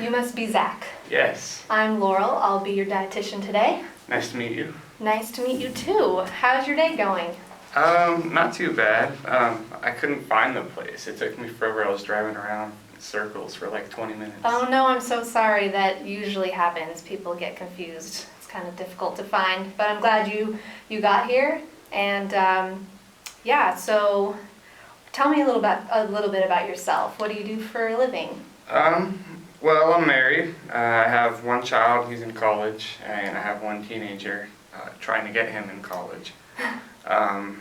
You must be Zach. Yes. I'm Laurel. I'll be your dietitian today. Nice to meet you. Nice to meet you too. How's your day going? Not too bad. I couldn't find the place. It took me forever. I was driving around in circles for like 20 minutes. Oh no, I'm so sorry. That usually happens. People get confused. It's kind of difficult to find, but I'm glad you got here. And yeah, so tell me a little bit about yourself. What do you do for a living? Well, I'm married. I have one child. He's in college, and I have one teenager trying to get him in college. I'm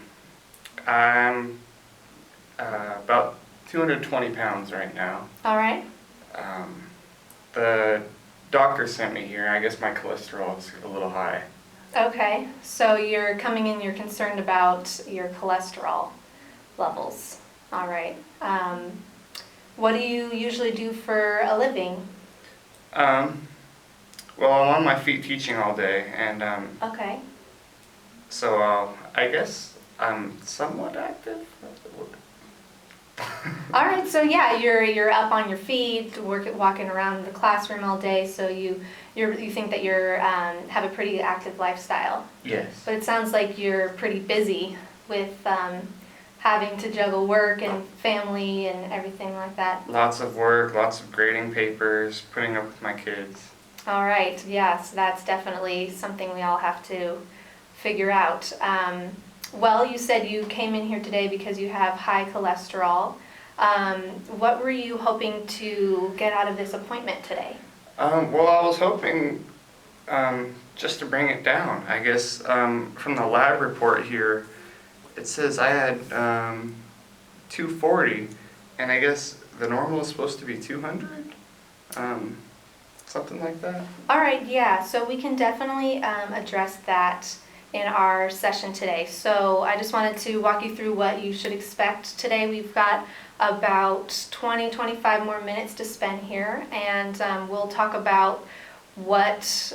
about 220 pounds right now. All right. The doctor sent me here. I guess my cholesterol is a little high. Okay, so you're coming in, you're concerned about your cholesterol levels. All right. What do you usually do for a living? Well, I'm on my feet teaching all day, and Okay. so I guess I'm somewhat active. All right, so yeah, you're up on your feet, walking around the classroom all day. So you think that you're have a pretty active lifestyle. Yes. But it sounds like you're pretty busy with having to juggle work and family and everything like that. Lots of work, lots of grading papers, putting up with my kids. All right, yes, that's definitely something we all have to figure out. Well, you said you came in here today because you have high cholesterol. What were you hoping to get out of this appointment today? Well, I was hoping just to bring it down. I guess from the lab report here, it says I had 240, and I guess the normal is supposed to be 200, something like that. All right, yeah, so we can definitely address that in our session today. So I just wanted to walk you through what you should expect today. We've got about 20-25 more minutes to spend here, and we'll talk about what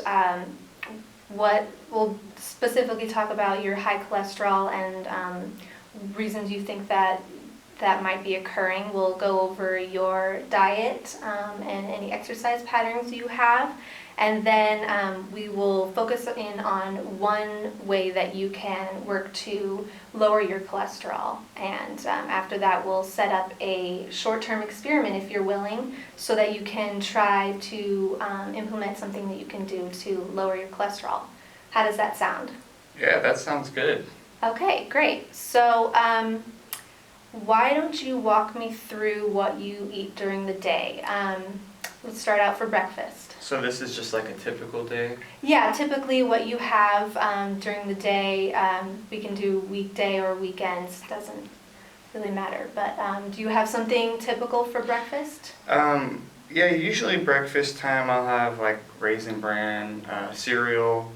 we'll specifically talk about your high cholesterol and reasons you think that might be occurring. We'll go over your diet and any exercise patterns you have. And then we will focus in on one way that you can work to lower your cholesterol. And after that, we'll set up a short-term experiment, if you're willing, so that you can try to implement something that you can do to lower your cholesterol. How does that sound? Yeah, that sounds good. Okay, great. So why don't you walk me through what you eat during the day? Let's start out for breakfast. So this is just like a typical day? Yeah, typically what you have during the day, we can do weekday or weekends, doesn't really matter. But do you have something typical for breakfast? Yeah, usually breakfast time I'll have like Raisin Bran, cereal,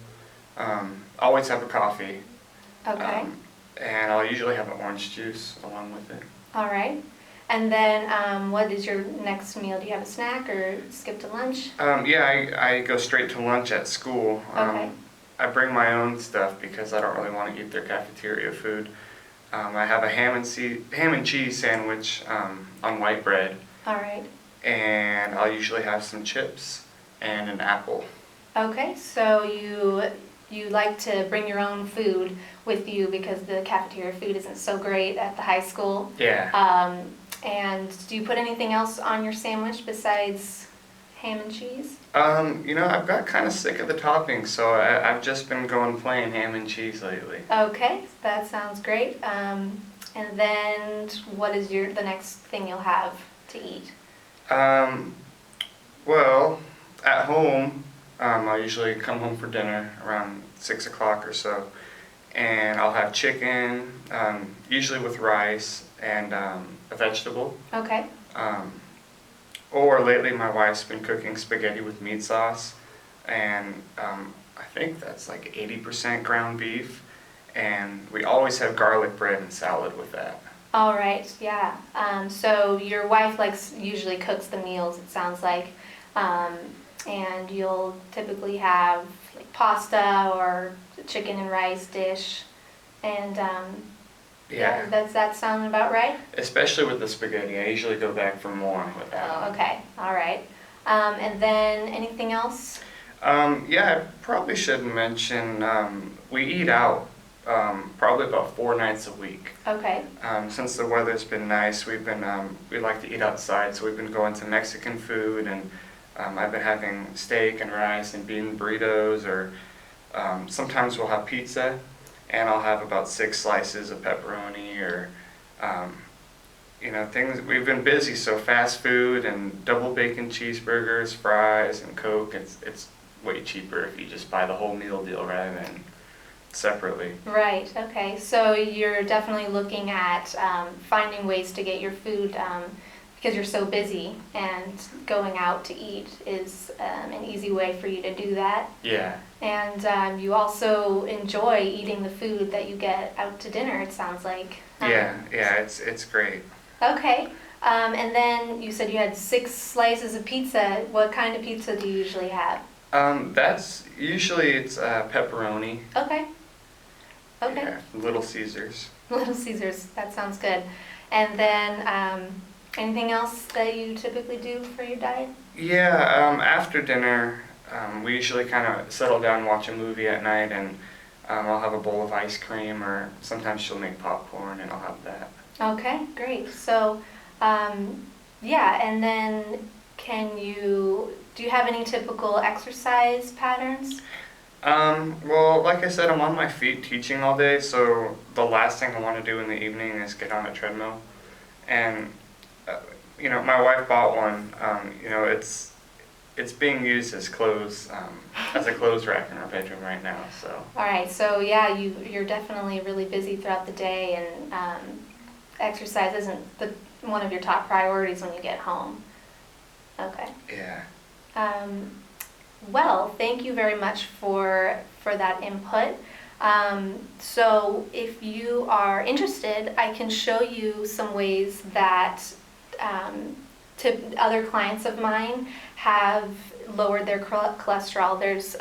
always have a coffee. Okay. And I'll usually have an orange juice along with it. All right. And then what is your next meal? Do you have a snack or skip to lunch? Yeah, I go straight to lunch at school. Okay. I bring my own stuff because I don't really want to eat their cafeteria food. I have a ham and cheese sandwich on white bread. All right. And I'll usually have some chips and an apple. Okay, so you like to bring your own food with you because the cafeteria food isn't so great at the high school. Yeah. And do you put anything else on your sandwich besides ham and cheese? I've got kind of sick of the toppings, so I've just been going plain ham and cheese lately. Okay, that sounds great. And then what is the next thing you'll have to eat? Well, at home, I'll usually come home for dinner around 6 o'clock or so, and I'll have chicken, usually with rice and a vegetable. Okay. Or lately my wife's been cooking spaghetti with meat sauce, and I think that's like 80% ground beef, and we always have garlic bread and salad with that. All right, yeah. So your wife usually cooks the meals, it sounds like, and you'll typically have like pasta or chicken and rice dish, and yeah, does that sound about right? Especially with the spaghetti, I usually go back for more with that. Oh, okay, all right. And then anything else? Yeah, I probably should mention we eat out probably about 4 nights a week. Okay. Since the weather's been nice, we like to eat outside, so we've been going to Mexican food, and I've been having steak and rice and bean burritos, or sometimes we'll have pizza, and I'll have about 6 slices of pepperoni, or things. We've been busy, so fast food and double bacon cheeseburgers, fries, and Coke. It's way cheaper if you just buy the whole meal deal rather than separately. Right, okay. So you're definitely looking at finding ways to get your food because you're so busy, and going out to eat is an easy way for you to do that. Yeah. And you also enjoy eating the food that you get out to dinner, it sounds like. Yeah, it's great. Okay. And then you said you had 6 slices of pizza. What kind of pizza do you usually have? That's usually it's pepperoni. Okay. Okay. Yeah, Little Caesars. Little Caesars. That sounds good. And then anything else that you typically do for your diet? Yeah, after dinner, we usually kind of settle down and watch a movie at night, and I'll have a bowl of ice cream, or sometimes she'll make popcorn, and I'll have that. Okay, great. So, yeah, and then do you have any typical exercise patterns? Well, like I said, I'm on my feet teaching all day, so the last thing I want to do in the evening is get on a treadmill. And, my wife bought one. It's being used as as a clothes rack in our bedroom right now, so. All right, so yeah, you're definitely really busy throughout the day, and exercise isn't one of your top priorities when you get home. Okay. Yeah. Well, thank you very much for that input. So if you are interested, I can show you some ways that other clients of mine have lowered their cholesterol. There's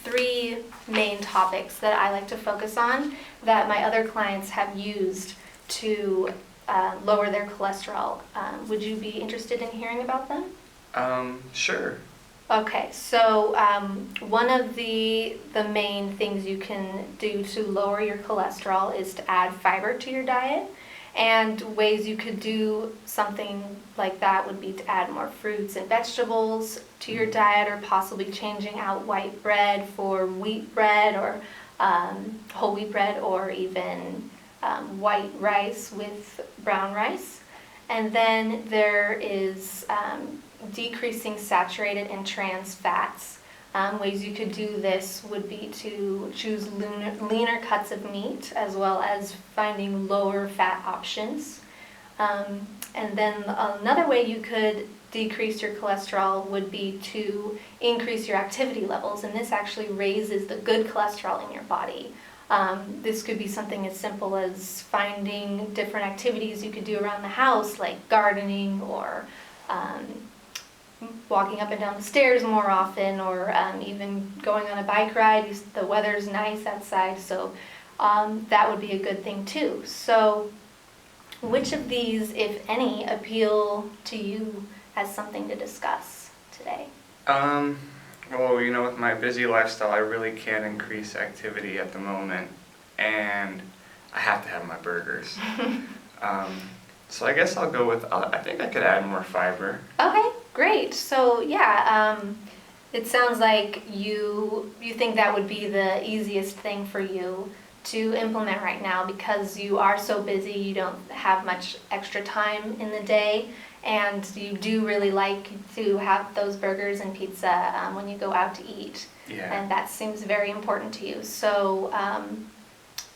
3 main topics that I like to focus on that my other clients have used to lower their cholesterol. Would you be interested in hearing about them? Sure. Okay, so one of the main things you can do to lower your cholesterol is to add fiber to your diet. And ways you could do something like that would be to add more fruits and vegetables to your diet, or possibly changing out white bread for wheat bread, or whole wheat bread, or even white rice with brown rice. And then there is decreasing saturated and trans fats. Ways you could do this would be to choose leaner cuts of meat, as well as finding lower fat options. And then another way you could decrease your cholesterol would be to increase your activity levels, and this actually raises the good cholesterol in your body. This could be something as simple as finding different activities you could do around the house, like gardening, or walking up and down the stairs more often, or even going on a bike ride. The weather's nice outside, so that would be a good thing too. So which of these, if any, appeal to you as something to discuss today? Well, with my busy lifestyle, I really can't increase activity at the moment, and I have to have my burgers. So I guess I'll go with, I think I could add more fiber. Okay, great. So yeah, it sounds like you think that would be the easiest thing for you to implement right now, because you are so busy, you don't have much extra time in the day, and you do really like to have those burgers and pizza when you go out to eat. Yeah. And that seems very important to you. So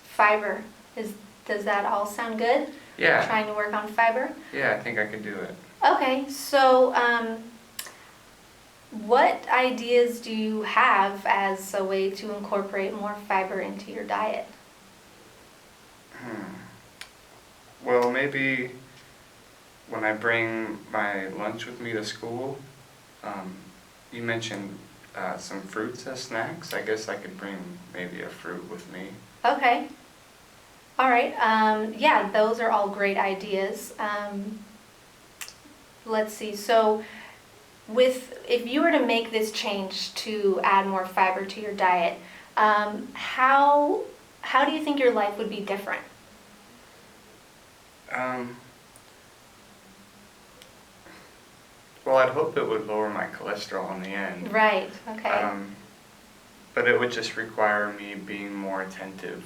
fiber, does that all sound good? Yeah. Trying to work on fiber? Yeah, I think I could do it. Okay, so what ideas do you have as a way to incorporate more fiber into your diet? Well, maybe when I bring my lunch with me to school, you mentioned some fruits as snacks. I guess I could bring maybe a fruit with me. Okay. All right. Yeah, those are all great ideas. Let's see. So if you were to make this change to add more fiber to your diet, how do you think your life would be different? Um, well, I'd hope it would lower my cholesterol in the end. Right. Okay. But it would just require me being more attentive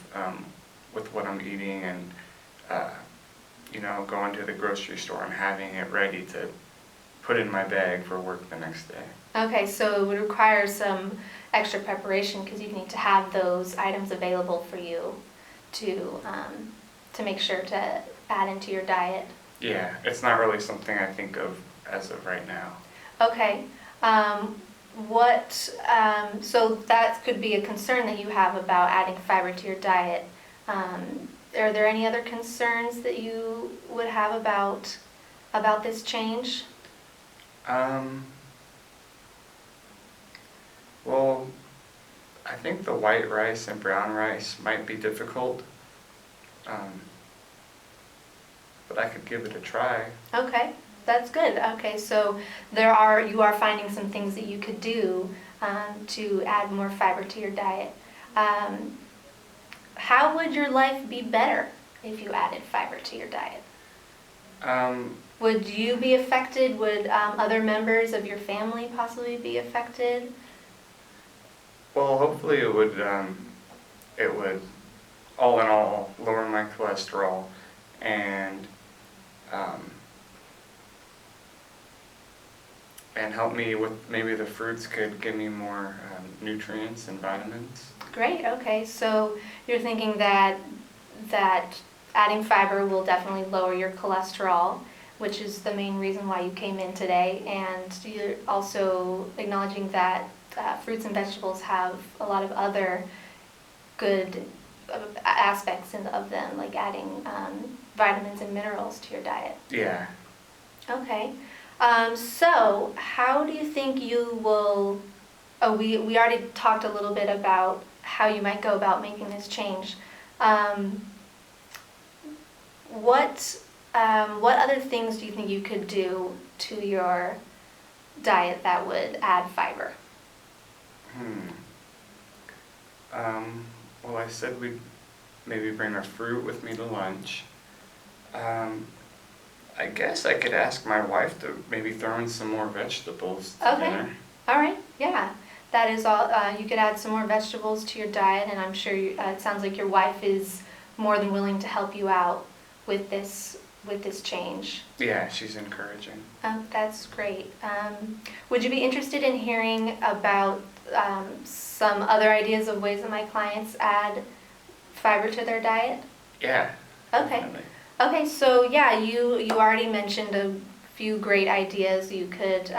with what I'm eating and, going to the grocery store and having it ready to put in my bag for work the next day. Okay, so it would require some extra preparation because you need to have those items available for you to make sure to add into your diet. Yeah, it's not really something I think of as of right now. Okay. So that could be a concern that you have about adding fiber to your diet. Are there any other concerns that you would have about this change? Well, I think the white rice and brown rice might be difficult, but I could give it a try. Okay, that's good. Okay, so you are finding some things that you could do to add more fiber to your diet. How would your life be better if you added fiber to your diet? Would you be affected? Would other members of your family possibly be affected? Well, hopefully it would, all in all, lower my cholesterol and help me with maybe the fruits could give me more nutrients and vitamins. Great. Okay, so you're thinking that adding fiber will definitely lower your cholesterol, which is the main reason why you came in today, and you're also acknowledging that fruits and vegetables have a lot of other good aspects of them, like adding vitamins and minerals to your diet. Yeah. Okay. So how do you think you will... Oh, we already talked a little bit about how you might go about making this change. What other things do you think you could do to your diet that would add fiber? Well, I said we'd maybe bring a fruit with me to lunch. I guess I could ask my wife to maybe throw in some more vegetables to dinner. All right. Yeah. That is all. You could add some more vegetables to your diet, and I'm sure it sounds like your wife is more than willing to help you out with this change. Yeah, she's encouraging. That's great. Would you be interested in hearing about some other ideas of ways that my clients add fiber to their diet? Yeah. Okay. Definitely. Okay, so yeah, you already mentioned a few great ideas. You could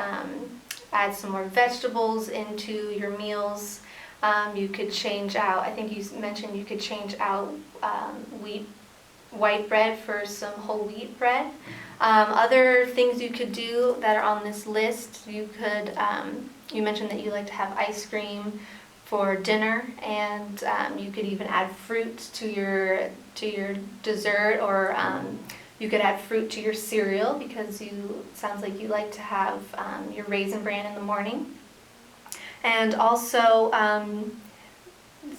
add some more vegetables into your meals. You could change out, I think you mentioned you could change out white bread for some whole wheat bread. Other things you could do that are on this list, you could, you mentioned that you like to have ice cream for dinner, and you could even add fruit to your dessert, or you could add fruit to your cereal, because it sounds like you like to have your Raisin Bran in the morning. And also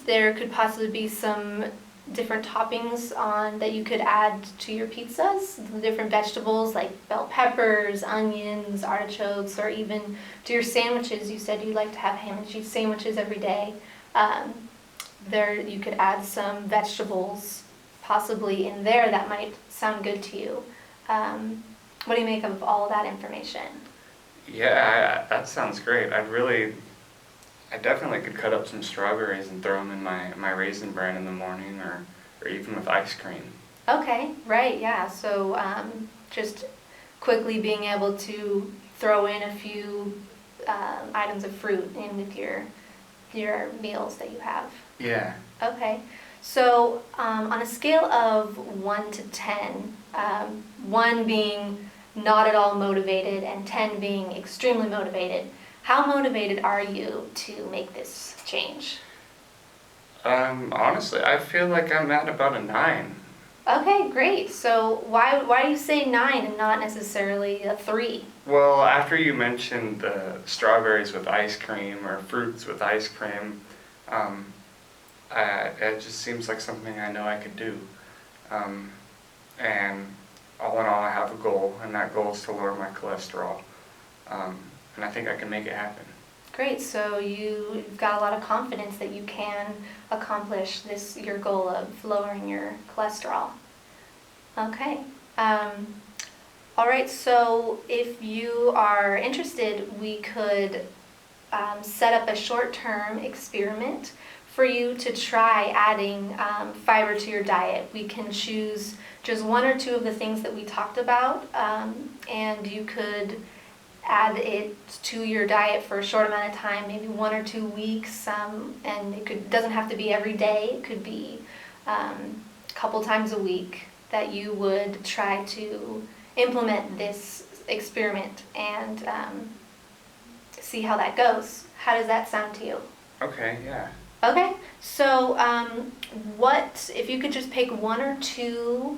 there could possibly be some different toppings that you could add to your pizzas, different vegetables like bell peppers, onions, artichokes, or even to your sandwiches. You said you like to have ham and cheese sandwiches every day. You could add some vegetables possibly in there that might sound good to you. What do you make of all of that information? Yeah, that sounds great. I definitely could cut up some strawberries and throw them in my Raisin Bran in the morning, or even with ice cream. Okay, right, yeah. So just quickly being able to throw in a few items of fruit in with your meals that you have. Yeah. Okay, so on a scale of 1 to 10, 1 being not at all motivated and 10 being extremely motivated, how motivated are you to make this change? Honestly, I feel like I'm at about a 9. Okay, great. So why do you say 9 and not necessarily a 3? Well, after you mentioned the strawberries with ice cream or fruits with ice cream, um, it just seems like something I know I could do. Um, and all in all, I have a goal, and that goal is to lower my cholesterol. Um, and I think I can make it happen. Great. So you've got a lot of confidence that you can accomplish your goal of lowering your cholesterol. Okay. All right. So if you are interested, we could set up a short-term experiment for you to try adding fiber to your diet. We can choose just 1 or 2 of the things that we talked about, and you could add it to your diet for a short amount of time, maybe 1 or 2 weeks, and doesn't have to be every day. It could be a couple times a week that you would try to implement this experiment and see how that goes. How does that sound to you? Okay, yeah. Okay, so what if you could just pick 1 or 2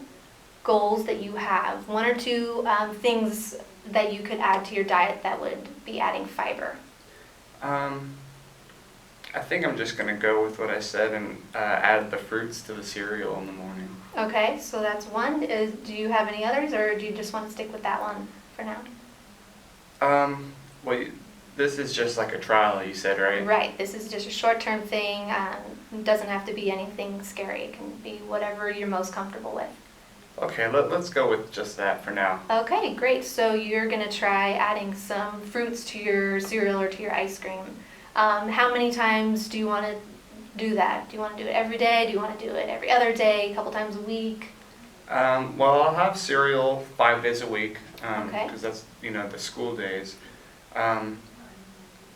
goals that you have, 1 or 2 things that you could add to your diet that would be adding fiber? I think I'm just gonna go with what I said and add the fruits to the cereal in the morning. Okay, so that's 1. Do you have any others, or do you just want to stick with that one for now? Well, this is just like a trial, you said, right? Right, this is just a short-term thing. It doesn't have to be anything scary. It can be whatever you're most comfortable with. Okay, let's go with just that for now. Okay, great. So you're going to try adding some fruits to your cereal or to your ice cream. How many times do you want to do that? Do you want to do it every day? Do you want to do it every other day, a couple times a week? Well, I'll have cereal 5 days a week, Okay. because that's, the school days.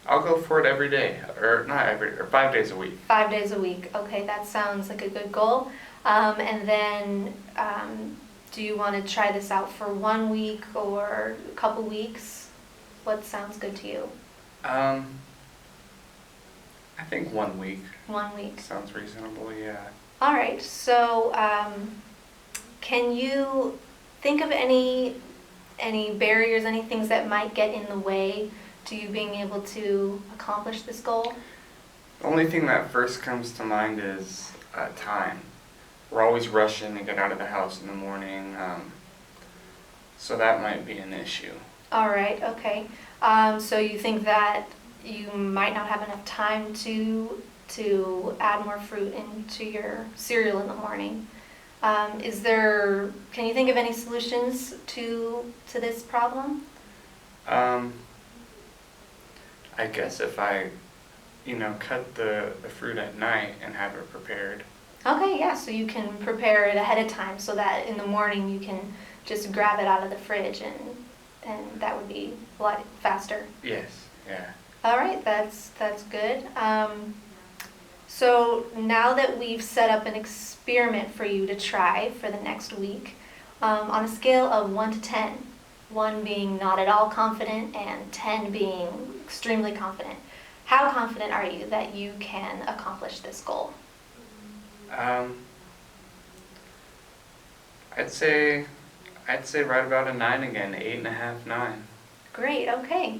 I'll go for it every day, or not or 5 days a week. 5 days a week. Okay, that sounds like a good goal. And then, do you want to try this out for 1 week or a couple weeks? What sounds good to you? I think 1 week 1 week. sounds reasonable, yeah. All right. So, can you think of any barriers, any things that might get in the way to you being able to accomplish this goal? The only thing that first comes to mind is time. We're always rushing to get out of the house in the morning, so that might be an issue. All right. Okay. So you think that you might not have enough time to add more fruit into your cereal in the morning. Can you think of any solutions to this problem? I guess if I, cut the fruit at night and have it prepared. Okay, yeah, so you can prepare it ahead of time so that in the morning you can just grab it out of the fridge and that would be a lot faster. Yes, yeah. All right, that's good. So now that we've set up an experiment for you to try for the next week, on a scale of 1 to 10, 1 being not at all confident and 10 being extremely confident, how confident are you that you can accomplish this goal? I'd say right about a 9 again, 8.5, 9. Great, okay.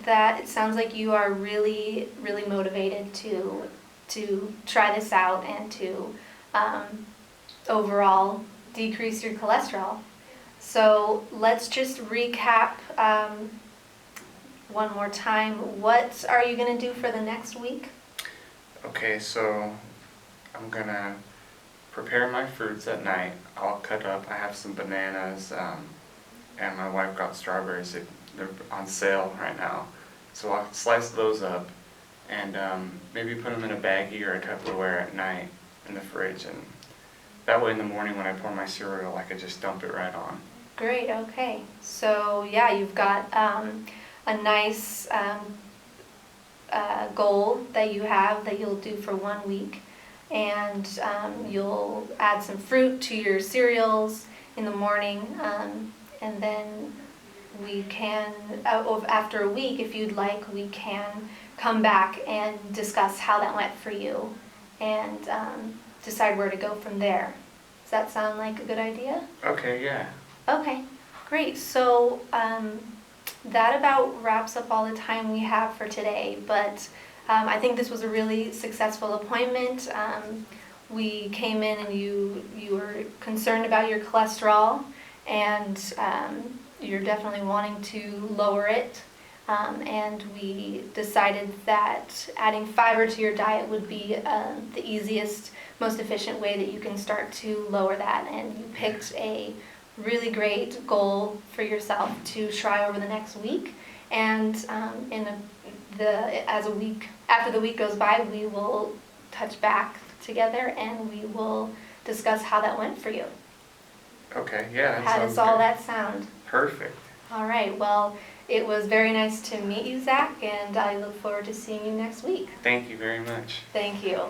That it sounds like you are really, really motivated to try this out and to overall decrease your cholesterol. So let's just recap one more time. What are you going to do for the next week? Okay, so I'm gonna prepare my fruits at night. I'll cut up. I have some bananas, and my wife got strawberries. They're on sale right now, so I'll slice those up and maybe put them in a baggie or a Tupperware at night in the fridge, and that way in the morning when I pour my cereal, I could just dump it right on. Great. Okay. So yeah, you've got a nice goal that you have that you'll do for 1 week, and you'll add some fruit to your cereals in the morning, and then we can, after a week, if you'd like, we can come back and discuss how that went for you and decide where to go from there. Does that sound like a good idea? Okay, yeah. Okay, great. So that about wraps up all the time we have for today, but I think this was a really successful appointment. We came in and you were concerned about your cholesterol, and you're definitely wanting to lower it. And we decided that adding fiber to your diet would be the easiest, most efficient way that you can start to lower that. And you picked a really great goal for yourself to try over the next week. And as a week after the week goes by, we will touch back together and we will discuss how that went for you. Okay, yeah, that How sounds does all good. that sound? Perfect. All right. Well, it was very nice to meet you, Zach, and I look forward to seeing you next week. Thank you very much. Thank you.